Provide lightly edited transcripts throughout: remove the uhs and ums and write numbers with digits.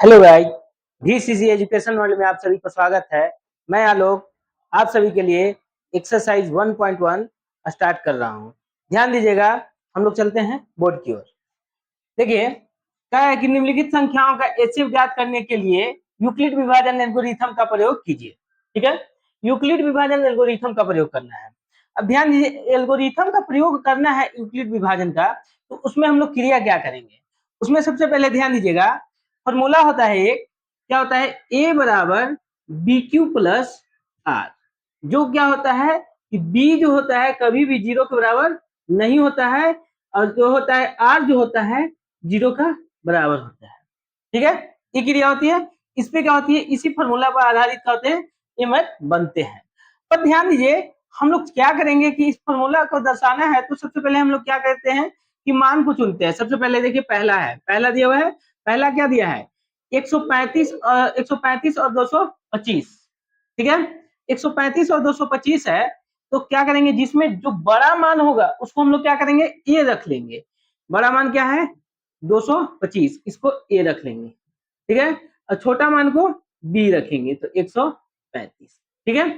Hello guys, GCC education world में आप सभी का स्वागत है। मैं आलोक आप सभी के लिए एक्सरसाइज 1.1 स्टार्ट कर रहा हूं। ध्यान दीजिएगा, हम लोग चलते हैं बोर्ड की ओर। देखिए, क्या है कि निम्नलिखित संख्याओं का एचसीएफ ज्ञात करने के लिए यूक्लिड विभाजन एल्गोरिथम का प्रयोग कीजिए। ठीक है, यूक्लिड विभाजन एल्गोरिथम का प्रयोग करना है। अब ध्यान दीजिए, एल्गोरिथम का प्रयोग करना है यूक्लिड विभाजन का, तो उसमें हम लोग क्रिया क्या करेंगे। उसमें सबसे पहले ध्यान दीजिएगा, फॉर्मूला होता है एक, क्या होता है, ए बराबर बी क्यू प्लस आर। जो क्या होता है कि बी जो होता है कभी भी जीरो के बराबर नहीं होता है, और जो होता है आर जो होता है जीरो का बराबर होता है। ठीक है, ये क्रिया होती है। इस पे क्या होती है, इसी फॉर्मूला पर आधारित क्या होते हैं, ये मैथ बनते हैं। पर ध्यान दीजिए, हम लोग क्या करेंगे कि इस फॉर्मूला को दर्शाना है, तो सबसे पहले हम लोग क्या करते हैं कि मान को चुनते हैं। सबसे पहले देखिए, पहला है, पहला दिया हुआ है, पहला क्या दिया है 135 और 225। ठीक है, 135 और 225 है, तो क्या करेंगे, जिसमें जो बड़ा मान होगा उसको हम लोग क्या करेंगे, ए रख लेंगे। बड़ा मान क्या है 225, इसको ए रख लेंगे। ठीक है, और छोटा मान को बी रखेंगे, तो 135। ठीक है,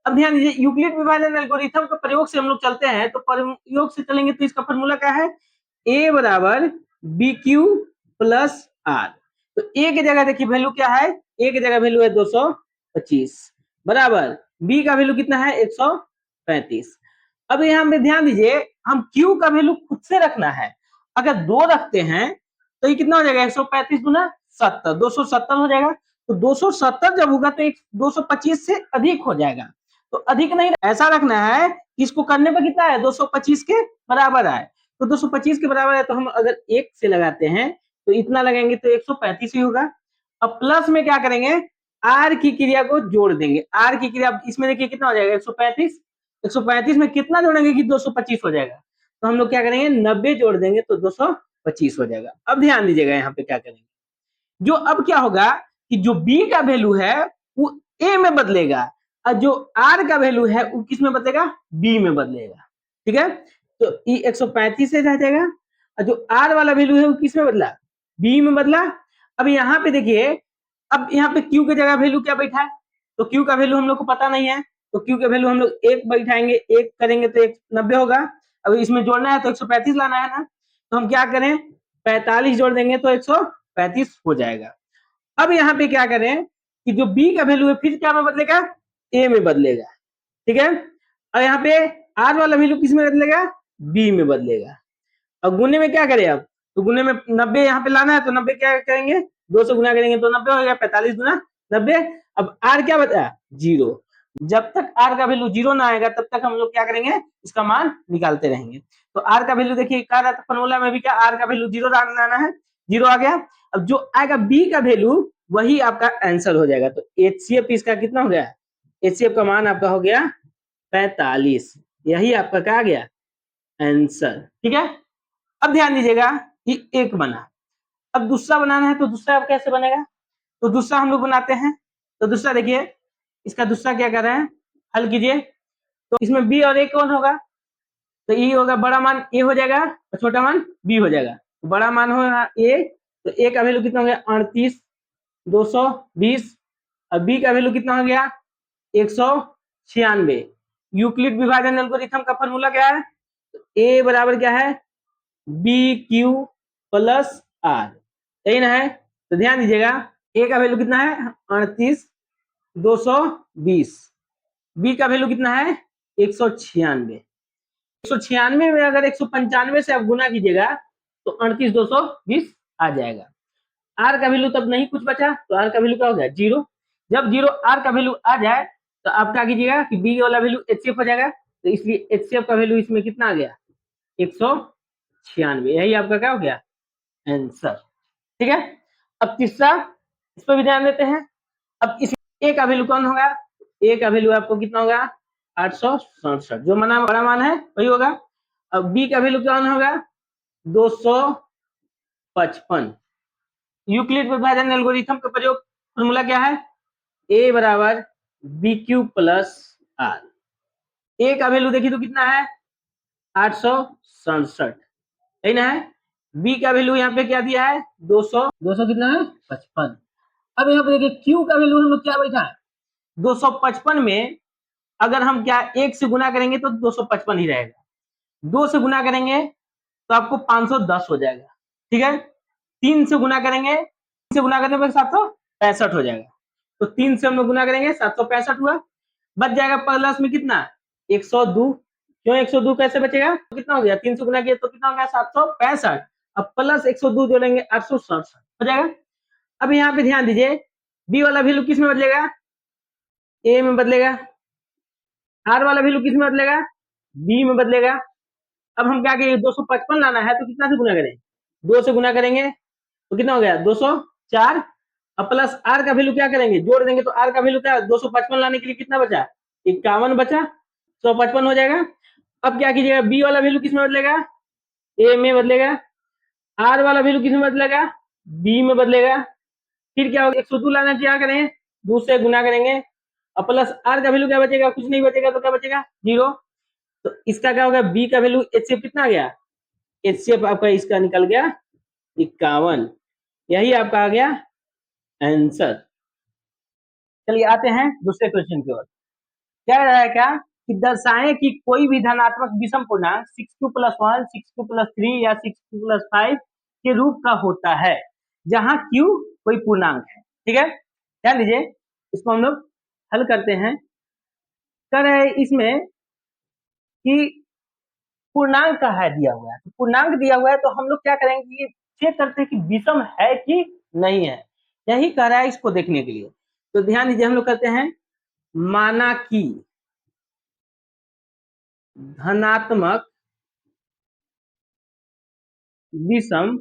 अब ध्यान दीजिए, यूक्लिड विभाजन एल्गोरिथम के प्रयोग से हम लोग चलते हैं, तो प्रयोग से चलेंगे तो इसका फॉर्मूला क्या है, ए बराबर बी क्यू प्लस आर। तो ए की जगह देखिए वैल्यू क्या है, ए की जगह वैल्यू है 225 बराबर बी का वैल्यू कितना है 135। अब यहाँ पे ध्यान दीजिए, हम क्यू का वैल्यू खुद से रखना है। अगर 2 रखते हैं तो ये कितना हो जाएगा, 135 गुना 70, 270 हो जाएगा। तो 270 जब होगा तो 225 से अधिक हो जाएगा। तो अधिक नहीं, ऐसा रखना है कि इसको करने पर कितना है 225 के बराबर आए। तो 225 के बराबर है, तो हम अगर 1 से लगाते हैं तो इतना लगाएंगे तो 135 ही होगा। अब प्लस में क्या करेंगे, आर की क्रिया को जोड़ देंगे। आर की क्रिया इसमें देखिए कितना हो जाएगा 135, 135 में कितना जोड़ेंगे कि 225 हो जाएगा। तो हम लोग क्या करेंगे 90 जोड़ देंगे तो 225 हो जाएगा। अब ध्यान दीजिएगा, यहाँ पे क्या करेंगे, जो अब क्या होगा कि जो बी का वैल्यू है वो ए में बदलेगा, और जो आर का वैल्यू है वो किस में बदलेगा, बी में बदलेगा। ठीक है, तो ये 135 से रह जाएगा, और जो आर वाला वैल्यू है वो किस में बदला, बी में बदला। अब यहाँ पे देखिए, अब यहाँ पे क्यू की जगह वैल्यू क्या बैठा है, तो क्यू का वैल्यू हम लोग को पता नहीं है, तो क्यू का वैल्यू हम लोग एक बैठाएंगे, एक करेंगे तो 90 होगा। अब इसमें जोड़ना है तो 135 लाना है ना, तो हम क्या करें 45 जोड़ देंगे तो 135 हो जाएगा। अब यहाँ पे क्या करें कि जो बी का वैल्यू है फिर क्या में बदलेगा, ए में बदलेगा। ठीक है, और यहाँ पे आर वाला वैल्यू किस में बदलेगा, बी में बदलेगा। अब गुने में क्या करें, अब तो गुने में 90 यहाँ पे लाना है, तो 90 क्या करेंगे 2 से गुना करेंगे तो 90 हो गया, 45 गुना 90। अब आर क्या बचा, जीरो। जब तक आर का वैल्यू जीरो ना आएगा तब तक हम लोग क्या करेंगे, इसका मान निकालते रहेंगे। तो आर का वैल्यू देखिए क्या रहता है फॉर्मूला में भी, क्या आर का वैल्यू जीरो लाना है, जीरो आ गया। अब जो आएगा बी का वैल्यू वही आपका आंसर हो जाएगा। तो एचसीएफ इसका कितना हो गया, एचसीएफ का मान आपका हो गया 45। यही आपका क्या आ गया आंसर। ठीक है, अब ध्यान दीजिएगा कि एक बना। अब दूसरा बनाना है, तो दूसरा अब कैसे बनेगा, तो दूसरा हम लोग बनाते हैं। तो दूसरा देखिए, इसका दूसरा क्या कर रहे हैं, हल कीजिए। तो इसमें बी और ए कौन होगा, तो ये होगा बड़ा मान ए हो जाएगा और छोटा मान बी हो जाएगा। तो बड़ा मान होगा ए, तो ए का वैल्यू कितना हो गया 38 220, और बी का वैल्यू कितना हो गया 196। यूक्लिड विभाजन एल्गोरिथम का फॉर्मूला क्या है, ए बराबर क्या है बी क्यू प्लस आर, यही ना है। तो ध्यान दीजिएगा, ए का वैल्यू कितना है 38 220, बी का वैल्यू कितना है 196। 196 में अगर 195 से आप गुना कीजिएगा तो 38 220 आ जाएगा। आर का वैल्यू तब नहीं कुछ बचा, तो आर का वैल्यू क्या हो गया जीरो। जब जीरो आर का वैल्यू आ जाए तो आप क्या कीजिएगा कि बी वाला वैल्यू एचसीएफ हो जाएगा, तो इसलिए एचसीएफ का वैल्यू इसमें कितना आ गया 196। यही आपका क्या हो गया आंसर। ठीक है, अब तीसरा, इस पर भी ध्यान देते हैं। अब इस ए का वैल्यू कौन होगा, ए का वैल्यू आपको कितना होगा 867, जो मना बड़ा मान है वही होगा। अब बी का वैल्यू कौन होगा 255। यूक्लिड विभाजन एल्गोरिथम का प्रयोग फॉर्मूला क्या है, ए बराबर बी क्यू प्लस आर। ए का वैल्यू देखिए तो कितना है 867, यही ना है। बी का वैल्यू यहाँ पे क्या दिया है 200 कितना है 55। अब यहाँ पे देखिए Q का वैल्यू हम लोग क्या बैठा है 255 में अगर हम क्या 1 से गुना करेंगे तो 255 ही रहेगा, 2 से गुना करेंगे तो आपको 510 हो जाएगा, ठीक है। 3 से गुना करेंगे, 3 से गुना करने पर 765 हो जाएगा, तो 3 से हम लोग गुना करेंगे 765 हुआ, बच जाएगा प्लस में कितना 102। क्यों 102 कैसे बचेगा तो कितना हो गया 3 से गुना किया तो कितना हो गया 765, अब प्लस 102 जोड़ेंगे 867 हो जाएगा। अब यहाँ पे ध्यान दीजिए बी वाला वैल्यू किस में बदलेगा ए में बदलेगा, आर वाला वैल्यू किस में बदलेगा बी में बदलेगा। अब हम क्या करेंगे 255 लाना है तो कितना से गुना करें 2 से गुना करेंगे तो कितना हो गया 204, अब प्लस आर का वैल्यू क्या करेंगे जोड़ देंगे तो आर का वैल्यू क्या 255 लाने के लिए कितना बचा 51 बचा, 155 हो जाएगा। अब क्या कीजिएगा बी वाला वैल्यू किस में बदलेगा ए में बदलेगा, आर वाला वैल्यू किस में बदलेगा बी में बदलेगा, फिर क्या होगा 102 लाना क्या करें 2 से गुना करेंगे और प्लस आर का वैल्यू क्या बचेगा कुछ नहीं बचेगा तो क्या बचेगा 0, तो इसका क्या होगा बी का वैल्यू एचसीएफ कितना आ गया एचसीएफ आपका इसका निकल गया 51, यही आपका आ गया आंसर। चलिए आते हैं दूसरे क्वेश्चन की ओर। क्या रहा है क्या कि दर्शाएं कि कोई भी धनात्मक विषम पूर्णांक 6q+1 6q+3 या 6q+5 के रूप का होता है जहां q कोई पूर्णांक है, ठीक है। ध्यान दीजिए इसको हम लोग हल करते हैं। कर रहे हैं इसमें कि पूर्णांक का है दिया हुआ है, तो पूर्णांक दिया हुआ है तो हम लोग क्या करेंगे कि चेक करते हैं कि विषम है कि नहीं है, यही कह रहा है इसको देखने के लिए। तो ध्यान दीजिए हम लोग करते हैं माना कि धनात्मक विषम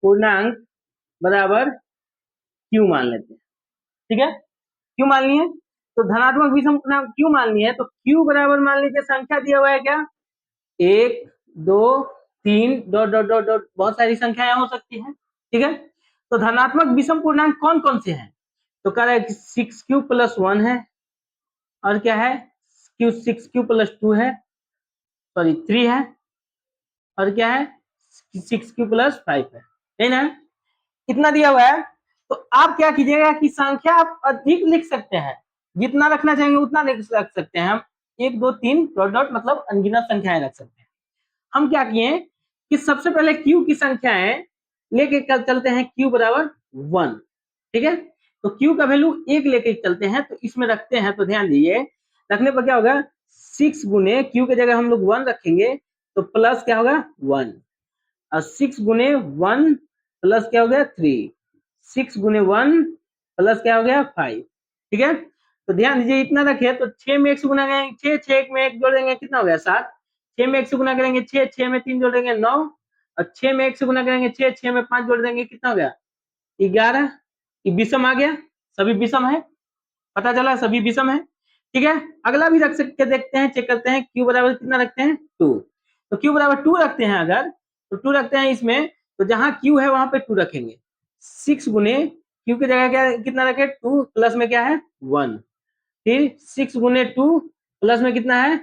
पूर्णांक बराबर क्यू मान लेते हैं, ठीक है। क्यू मान लिए तो धनात्मक विषम पूर्णांक क्यू मान लिए तो क्यू बराबर मान लीजिए संख्या दिया हुआ है क्या 1 2 3 डॉट डॉट डॉट डॉट बहुत सारी संख्याएं हो सकती हैं, ठीक है। तो धनात्मक विषम पूर्णांक कौन कौन से हैं तो कह रहा है कि 6q+1 है और क्या है 6q+2 है सॉरी 3 है और क्या है 6q+5 है ना, इतना दिया हुआ है। तो आप क्या कीजिएगा कि संख्या आप अधिक लिख सकते हैं, जितना रखना चाहेंगे उतना रख सकते हैं, हम 1 2 3 डॉट डॉट मतलब अनगिनत संख्याएं रख सकते हैं। हम क्या किए कि सबसे पहले q की संख्याएं लेके चलते हैं q बराबर 1, ठीक है। तो q का वैल्यू 1 लेके चलते हैं तो इसमें रखते हैं, तो ध्यान दीजिए रखने पर क्या होगा 6 गुने q की जगह हम लोग 1 रखेंगे तो प्लस क्या होगा 1 और 6 गुने 1 प्लस क्या हो गया 3, 6 गुने 1 प्लस क्या हो गया 5, ठीक है। तो ध्यान दीजिए इतना रखे तो 6 में 1 से गुना करेंगे 6 6 में 1 जोड़ देंगे कितना हो गया 7, 6 में 1 से गुना करेंगे 6 6 में 3 जोड़ देंगे 9 और 6 में 1 से गुना करेंगे 6 6 में 5 जोड़ देंगे कितना हो गया 11, ये विषम आ गया, सभी विषम है, पता चला सभी विषम है, ठीक है। अगला भी रख सकते देखते हैं चेक करते हैं q बराबर कितना रखते हैं 2, तो q बराबर 2 रखते हैं अगर तो 2 रखते हैं इसमें तो जहां q है वहां पे 2 रखेंगे, 6 गुने q की जगह क्या कितना रखे 2 प्लस में क्या है 1, फिर 6 गुने 2 प्लस में कितना है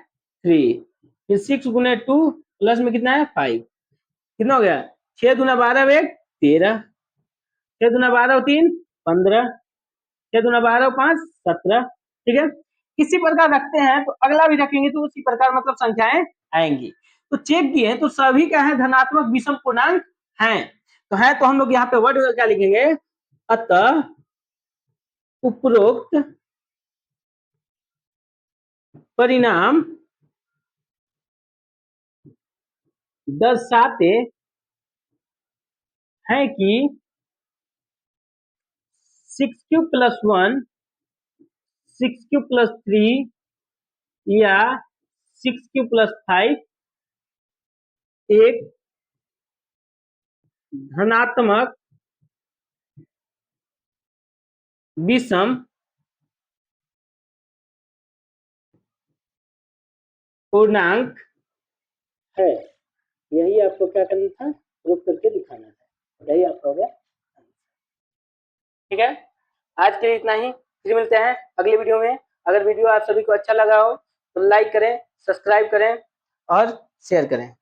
3, फिर 6 गुने 2 प्लस में कितना है 5, कितना हो गया 6 दूना 12 एक 13, 6 दूना 12 3 15, 6 दूना 12 5 17, ठीक है। इसी प्रकार रखते हैं तो अगला भी रखेंगे तो उसी प्रकार मतलब संख्याएं आएंगी। तो चेक किए तो सभी क्या है धनात्मक विषम पूर्णांक हैं, तो है तो हम लोग यहाँ पे वर्ड क्या लिखेंगे अतः उपरोक्त परिणाम दर्शाते हैं कि 6q+1 6q+3 या 6q+5 एक धनात्मक विषम पूर्णांक है, यही आपको क्या करना था प्रूफ करके दिखाना था, यही आपका हो गया, ठीक है। आज के लिए इतना ही, फिर मिलते हैं अगले वीडियो में। अगर वीडियो आप सभी को अच्छा लगा हो तो लाइक करें, सब्सक्राइब करें और शेयर करें।